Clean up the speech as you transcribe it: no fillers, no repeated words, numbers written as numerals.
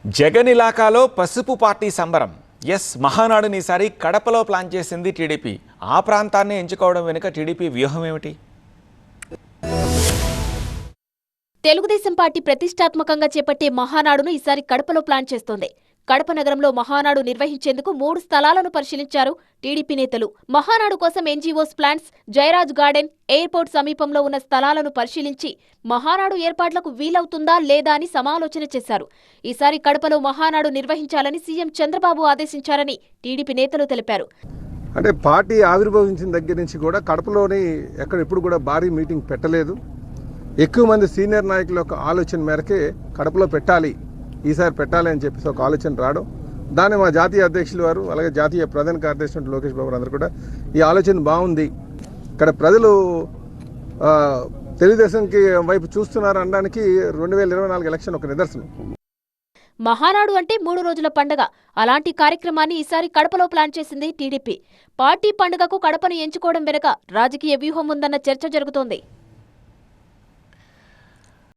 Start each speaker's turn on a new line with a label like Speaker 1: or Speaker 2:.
Speaker 1: జగన్ ఇలాకాలో పసుపు పార్టీ సంబరం. ఎస్, మహానాడుని ఈసారి కడపలో ప్లాన్ చేసింది టీడీపీ. ఆ ప్రాంతాన్ని ఎంచుకోవడం వెనుక టీడీపీ వ్యూహం ఏమిటి?
Speaker 2: తెలుగుదేశం పార్టీ ప్రతిష్టాత్మకంగా చేపట్టే మహానాడును ఈసారి కడపలో ప్లాన్ చేస్తోంది. కడప నగరంలో మహానాడు నిర్వహించేందుకు 3 స్థలాలను పరిశీలించారు టీడీపీ నేతలు. మహానాడు కోసం NGOs plants, Jayaraj garden, airport సమీపంలో ఉన్న స్థలాలను పరిశీలించి మహానాడు ఏర్పాట్లకు వీలవుతుందా లేదా అని సమాలోచన చేశారు. ఈసారి కడపలో మహానాడు నిర్వహించాలని సీఎం చంద్రబాబు ఆదేశించారని టీడీపీ నేతలు తెలిపారు.
Speaker 3: అంటే పార్టీ ఆవిర్భవించిన దగ్గర నుంచి కూడా కడపలోని ఎప్పుడు కూడా భారీ మీటింగ్ పెట్టలేదు. ఎక్కువ మంది సీనియర్ నాయకుల యొక్క ఆలోచన మేరకే కడపలో ఈసారి పెట్టాలి అని చెప్పేసి ఒక ఆలోచన రావడం, దాన్ని మా జాతీయ అధ్యక్షులు వారు అలాగే జాతీయ ప్రధాన కార్యదర్శి లోకేష్ బాబు అందరూ కూడా ఈ ఆలోచన బాగుంది, ఇక్కడ ప్రజలు తెలుగుదేశంకి వైపు చూస్తున్నారు అనడానికి 2024 ఎలక్షన్ ఒక నిదర్శనం.
Speaker 2: మహానాడు అంటే 3 రోజుల పండుగ. అలాంటి కార్యక్రమాన్ని ఈసారి కడపలో ప్లాన్ చేసింది టీడీపీ. పార్టీ పండుగకు కడపను ఎంచుకోవడం వెనుక రాజకీయ వ్యూహం ఉందన్న చర్చ జరుగుతోంది.